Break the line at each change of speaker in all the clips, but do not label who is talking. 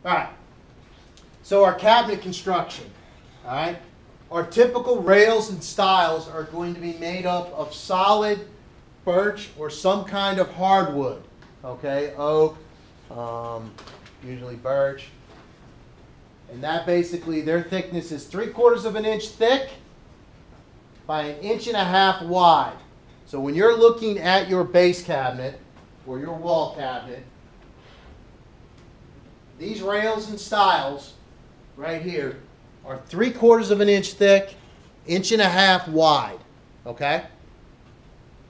All right. So our cabinet construction, all right? Our typical rails and stiles are going to be made up of solid birch or some kind of hardwood, okay? Oak, usually birch. And that basically, their thickness is 3/4 of an inch thick by 1.5 inches wide. So when you're looking at your base cabinet or your wall cabinet, these rails and stiles right here are 3/4 of an inch thick, 1.5 inches wide, okay?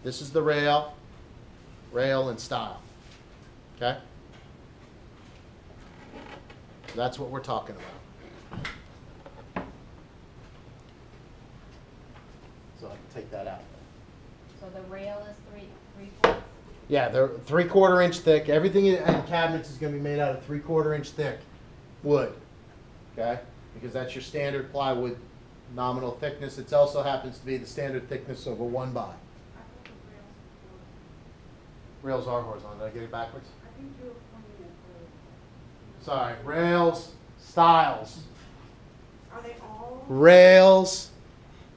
This is the rail and stile, okay? That's what we're talking about. So I can take that out.
So the rail is three-fourths?
Yeah, they're 3/4 inch thick. Everything in cabinets is going to be made out of 3/4 inch thick wood, okay? Because that's your standard plywood nominal thickness. It also happens to be the standard thickness of a 1x. Rails are horizontal. Did I get it backwards?
I think you were pointing at
Sorry, rails, stiles.
Are they all?
Rails,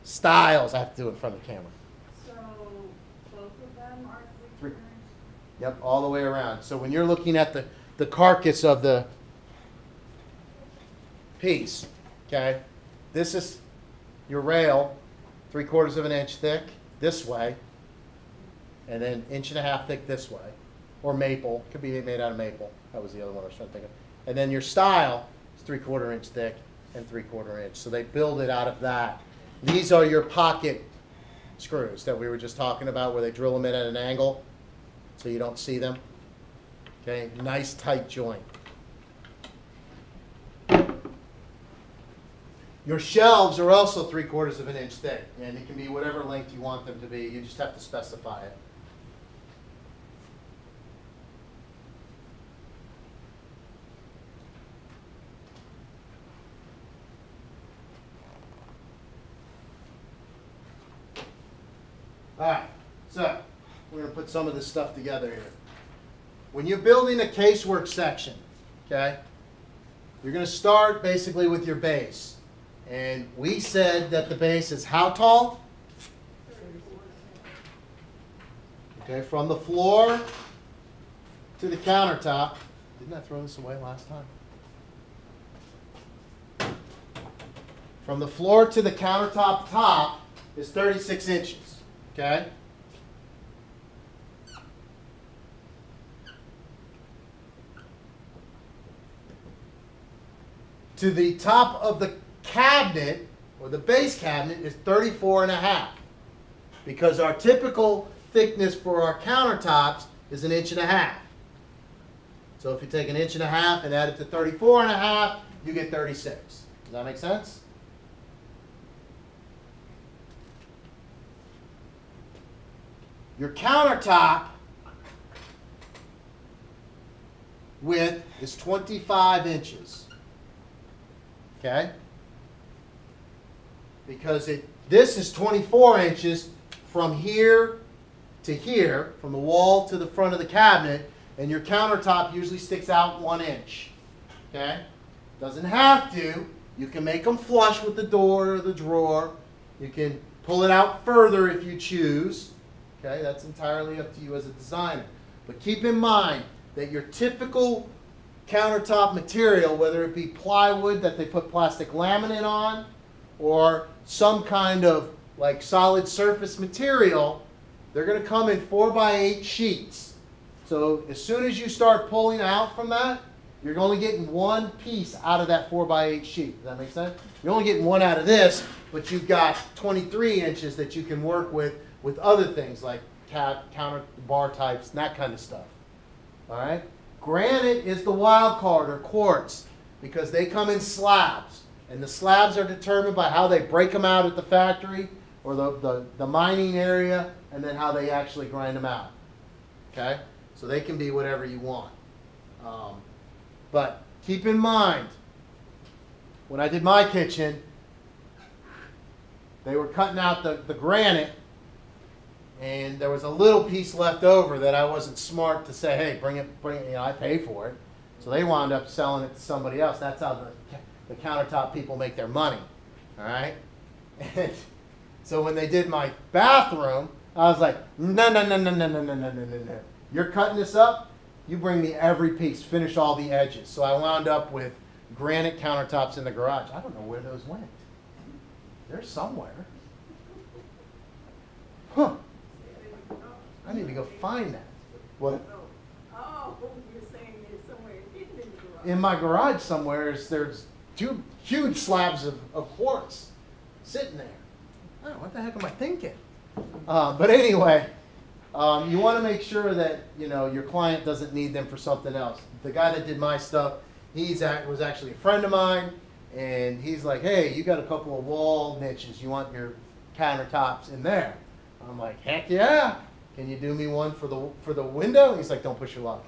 stiles. I have to do it in front of the camera.
So both of them are
Three.
3/4 inch?
Yep, all the way around. So when you're looking at the carcass of the piece, okay, this is your rail, 3/4 of an inch thick this way, and then 1.5 inches thick this way, or maple. Could be made out of maple. That was the other one I was trying to think of. And then your stile is 3/4 inch thick and 3/4 inch. So they build it out of that. These are your pocket screws that we were just talking about, where they drill them in at an angle so you don't see them. Okay, nice tight joint. Your shelves are also 3/4 of an inch thick, and it can be whatever length you want them to be. You just have to specify it. All right, so we're going to put some of this stuff together here. When you're building a casework section, okay, you're going to start basically with your base. And we said that the base is how tall? Okay, from the floor to the countertop. Didn't I throw this away last time? From the floor to the countertop top is 36 inches. Okay? To the top of the cabinet, or the base cabinet, is 34.5, because our typical thickness for our countertops is 1.5 inches. So if you take 1.5 inches and add it to 34.5, you get 36. Does that make sense? Your countertop width is 25 inches. Okay? Because this is 24 inches from here to here, from the wall to the front of the cabinet, and your countertop usually sticks out 1 inch. Okay? Doesn't have to. You can make them flush with the door or the drawer. You can pull it out further if you choose. Okay? That's entirely up to you as a designer. But keep in mind that your typical countertop material, whether it be plywood that they put plastic laminate on, or some kind of like solid surface material, they're going to come in 4x8 sheets. So as soon as you start pulling out from that, you're only getting one piece out of that 4x8 sheet. Does that make sense? You're only getting one out of this, but you've got 23 inches that you can work with other things like counter bar types and that kind of stuff. All right? Granite is the wild card, or quartz, because they come in slabs. And the slabs are determined by how they break them out at the factory or the mining area, and then how they actually grind them out. Okay? So they can be whatever you want. But keep in mind, when I did my kitchen, they were cutting out the granite, and there was a little piece left over that I wasn't smart to say, hey, bring it, you know, I pay for it. So So they wound up selling it to somebody else. That's how the countertop people make their money. All right? And so when they did my bathroom, I was like, no, no, no, no, no, no, no, no, no, no, no. You're cutting this up, you bring me every piece, finish all the edges. So I wound up with granite countertops in the garage. I don't know where those went. They're somewhere. Huh. I need to go find that. What?
Oh, you're saying there's somewhere hidden in the garage.
In my garage somewhere, there's two huge slabs of quartz sitting there. Oh, what the heck am I thinking? But anyway, you want to make sure that your client doesn't need them for something else. The guy that did my stuff, was actually a friend of mine, and he's like, "Hey, you got a couple of wall niches. You want your countertops in there?" I'm like, "Heck yeah! Can you do me one for the window?" And he's like, "Don't push your luck."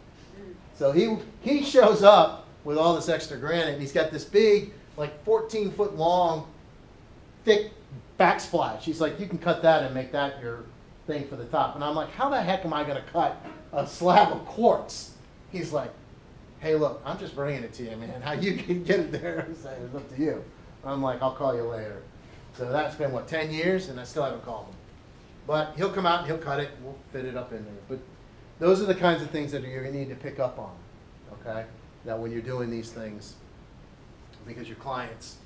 So he shows up with all this extra granite, and he's got this big, like 14-foot long, thick backsplash. He's like, "You can cut that and make that your thing for the top." And I'm like, "How the heck am I going to cut a slab of quartz?" He's like, "Hey, look, I'm just bringing it to you, man. How you can get it there is up to you." I'm like, "I'll call you later." So that's been, 10 years, and I still haven't called him. But he'll come out and he'll cut it, and we'll fit it up in there. But those are the kinds of things that you're going to need to pick up on, okay? That when you're doing these things, because your clients,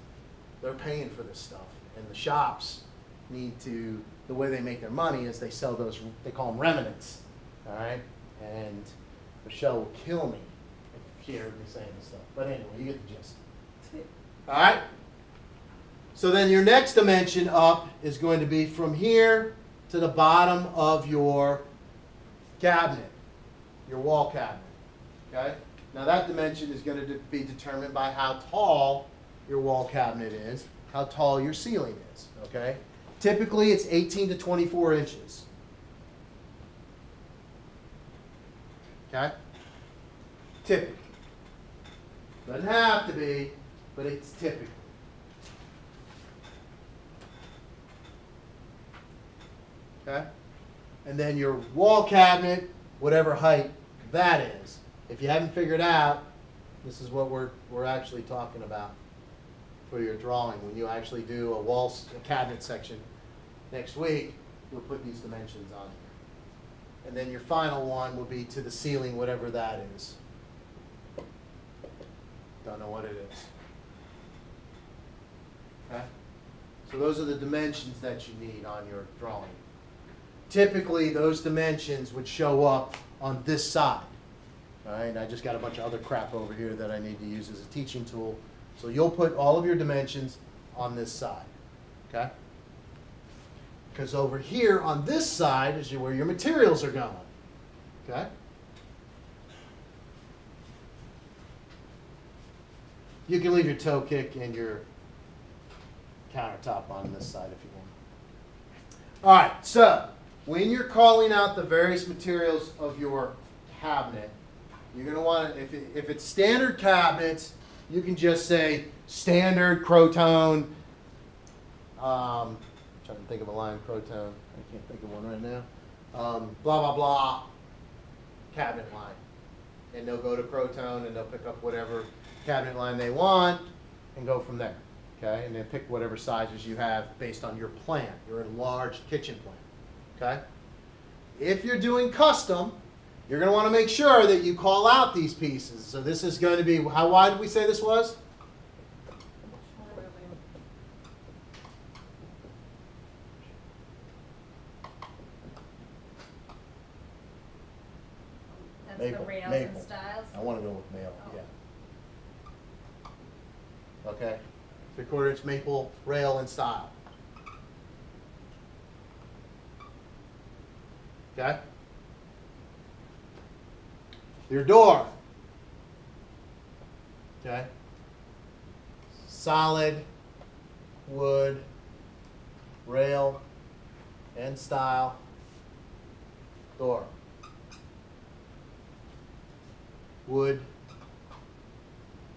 they're paying for this stuff. And the shops need to, the way they make their money is they sell those, they call them remnants, all right? And Michelle will kill me if she heard me saying this stuff. But anyway, you get the gist. All right? So then your next dimension up is going to be from here to the bottom of your cabinet, your wall cabinet, okay? Now that dimension is going to be determined by how tall your wall cabinet is, how tall your ceiling is, okay? Typically it's 18 to 24 inches, okay? Typically. Doesn't have to be, but it's typical. Okay? And then your wall cabinet, whatever height that is. If you haven't figured out, this is what we're actually talking about for your drawing. When you actually do a cabinet section next week, you'll put these dimensions on here. And then your final one will be to the ceiling, whatever that is. Don't know what it is. Okay? So those are the dimensions that you need on your drawing. Typically, those dimensions would show up on this side. All right, I just got a bunch of other crap over here that I need to use as a teaching tool. So you'll put all of your dimensions on this side, okay? Because over here on this side is where your materials are going, okay? You can leave your toe kick and your countertop on this side if you want. All right, so when you're calling out the various materials of your cabinet, you're going to want to, if it's standard cabinets, you can just say standard Crotone. Trying to think of a line, Crotone. I can't think of one right now. Blah, blah, blah, cabinet line. And they'll go to Crotone and they'll pick up whatever cabinet line they want and go from there. Okay? And then pick whatever sizes you have based on your plan, your enlarged kitchen plan. Okay? If you're doing custom, you're going to want to make sure that you call out these pieces. So this is going to be, how wide did we say this was?
That's
Maple.
the rails
Maple.
and styles?
I want to go with maple,
Oh.
yeah. Okay. 3/4 inch maple rail and style. Okay? Your door. Okay? Solid wood rail and style door. Wood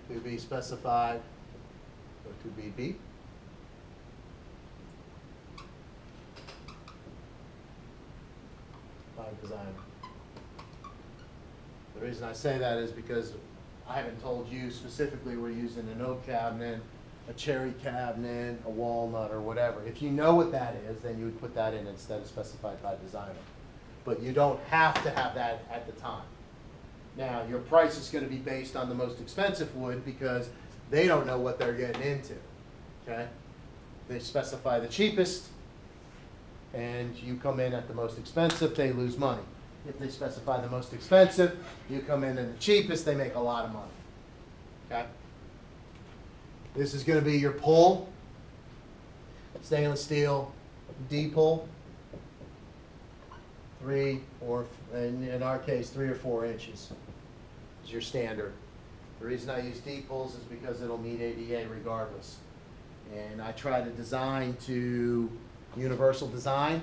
to be specified or to be beat. By designer. The reason I say that is because I haven't told you specifically we're using an oak cabinet, a cherry cabinet, a walnut, or whatever. If you know what that is, then you would put that in instead of specified by designer. But you don't have to have that at the time. Now, your price is going to be based on the most expensive wood because they don't know what they're getting into, okay? They specify the cheapest, and you come in at the most expensive, they lose money. If they specify the most expensive, you come in at the cheapest, they make a lot of money, okay? This is going to be your pull, stainless steel D-pull, 3 or, in our case, 3 or 4 inches is your standard. The reason I use D-pulls is because it'll meet ADA regardless. And I try to design to universal design,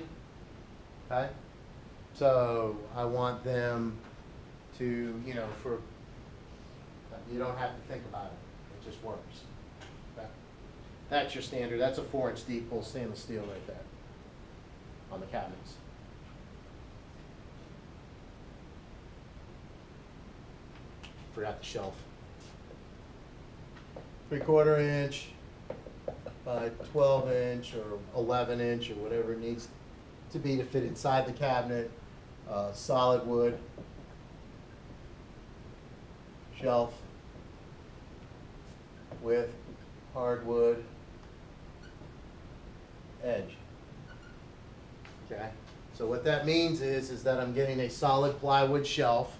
okay? So I want them to, you know, you don't have to think about it. It just works. Okay? That's your standard. That's a 4-inch D-pull stainless steel right there on the cabinets. Forgot the shelf. 3/4 inch by 12 inch or 11 inch or whatever it needs to be to fit inside the cabinet. Solid wood shelf with hardwood edge. Okay, so what that means is that I'm getting a solid plywood shelf,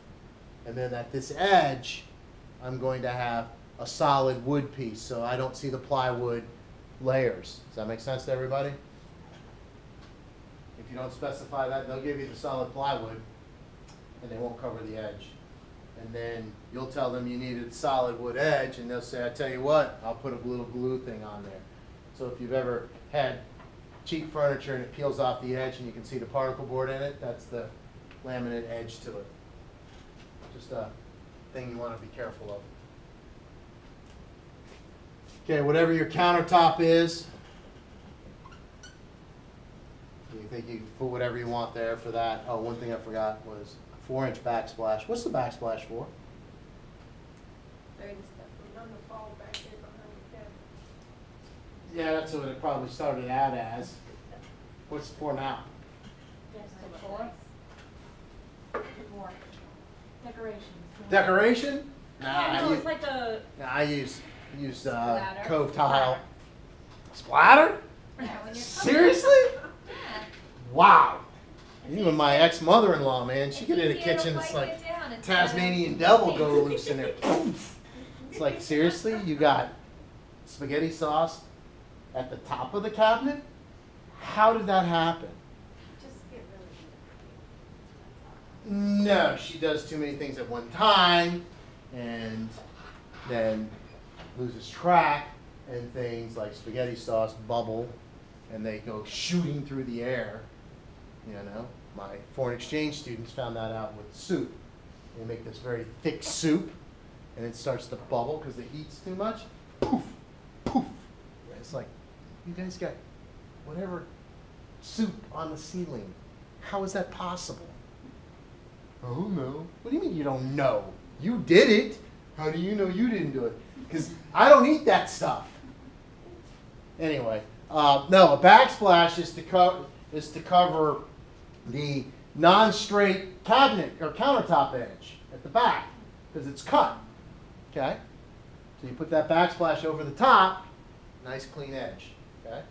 and then at this edge I'm going to have a solid wood piece so I don't see the plywood layers. Does that make sense to everybody? If you don't specify that, they'll give you the solid plywood and they won't cover the edge. And then you'll tell them you needed solid wood edge and they'll say, I tell you what, I'll put a little glue thing on there. So if you've ever had cheap furniture and it peels off the edge and you can see the particle board in it, that's the laminate edge to it. Just a thing you want to be careful of. Okay, whatever your countertop is, you think you can put whatever you want there for that. Oh, one thing I forgot was 4-inch backsplash. What's the backsplash for?
30 stuff.
We're gonna fall back there behind the cabinet.
Yeah, that's what it probably started out as. What's it for now?
Just
More decorations.
Decoration? Nah,
No, it's like a.
I use
Splatter.
cove tile. Splatter?
Yeah, when you're
Seriously?
Yeah.
Wow.
It's
Even my
easier.
ex-mother-in-law, man, she
It's
get in the
easier to
kitchen, it's
wipe
like
it down instead of-
Tasmanian devil go loose in there. Poof. It's like, seriously? You got spaghetti sauce at the top of the cabinet? How did that happen?
Just get rid
No, she does too many things at one time and then loses track and things like spaghetti sauce bubble and they go shooting through the air. You know, my foreign exchange students found that out with soup. They make this very thick soup and it starts to bubble because the heat's too much. Poof, poof. It's like, you guys got whatever soup on the ceiling. How is that possible? Oh no. What do you mean you don't know? You did it. How do you know you didn't do it? Because I don't eat that stuff. Anyway, no, a backsplash is to cover the non-straight cabinet or countertop edge at the back because it's cut. Okay, so you put that backsplash over the top, nice clean edge. Okay,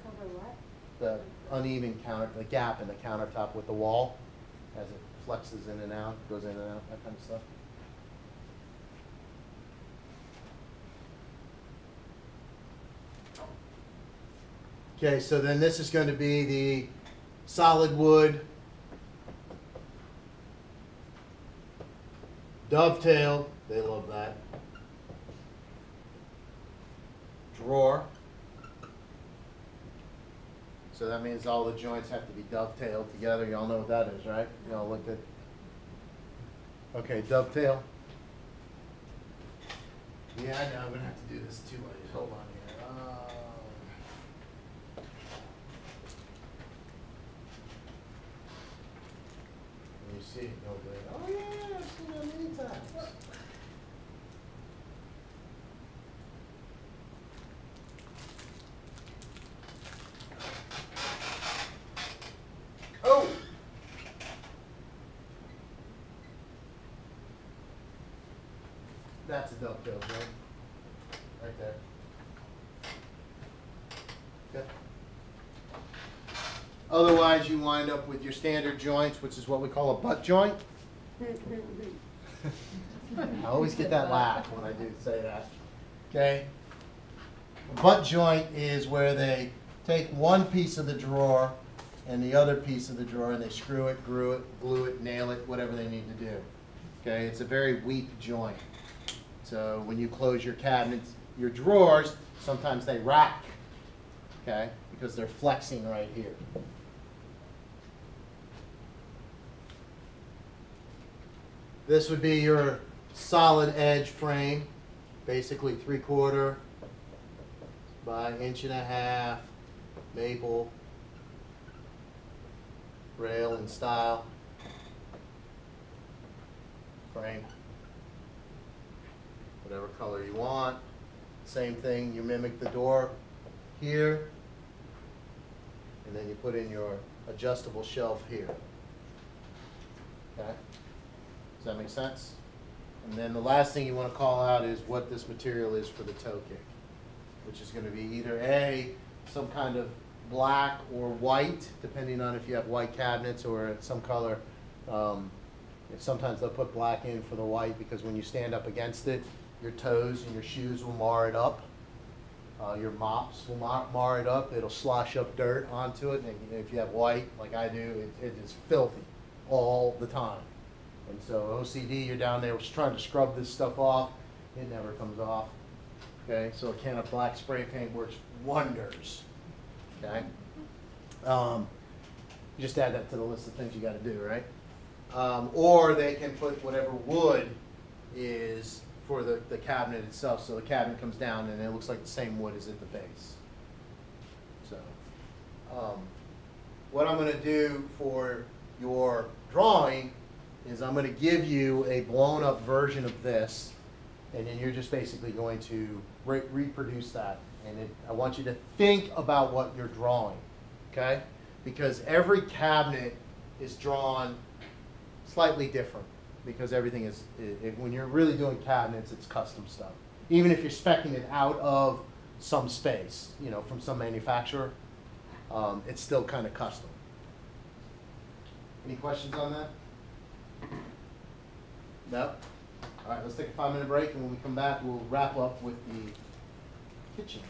Cover what?
the uneven the gap in the countertop with the wall as it flexes in and out, goes in and out, that kind of stuff. Okay, so then this is going to be the solid wood dovetailed, they love that, drawer. So that means all the joints have to be dovetailed together. You all know what that is, right? You all looked at. Okay, dovetail. Yeah, I know. I'm gonna have to do this too. Hold on here. You see it, no good. Oh yeah, I've seen that many times. that's a dovetail joint. Right there. Okay. Otherwise, you wind up with your standard joints, which is what we call a butt joint. I always get that laugh when I do say that. Okay? A butt joint is where they take one piece of the drawer and the other piece of the drawer and they screw it, glue it, nail it, whatever they need to do. Okay? It's a very weak joint. So when you close your cabinets, your drawers, sometimes they rack. Okay? Because they're flexing right here. This would be your solid edge frame, basically 3/4 by 1.5 inch maple rail and style frame, whatever color you want. Same thing, you mimic the door here, and then you put in your adjustable shelf here. Okay? Does that make sense? And then the last thing you want to call out is what this material is for the toe kick, which is going to be either A, some kind of black or white, depending on if you have white cabinets or some color. Sometimes they'll put black in for the white because when you stand up against it, your toes and your shoes will mar it up. Your mops will mar it up. It'll slosh up dirt onto it. And if you have white, like I do, it is filthy all the time. And so OCD, you're down there trying to scrub this stuff off. It never comes off. Okay, so a can of black spray paint works wonders. Okay, you just add that to the list of things you got to do, right? Or they can put whatever wood is for the cabinet itself, so the cabinet comes down and it looks like the same wood as at the base. So, what I'm going to do for your drawing is I'm going to give you a blown up version of this, and then you're just basically going to reproduce that. And I want you to think about what you're drawing, okay? Because every cabinet is drawn slightly different, because everything is, when you're really doing cabinets, it's custom stuff. Even if you're speccing it out of some space, you know, from some manufacturer, it's still kind of custom. Any questions on that? No? All right, let's take a 5-minute break, and when we come back, we'll wrap up with the kitchen.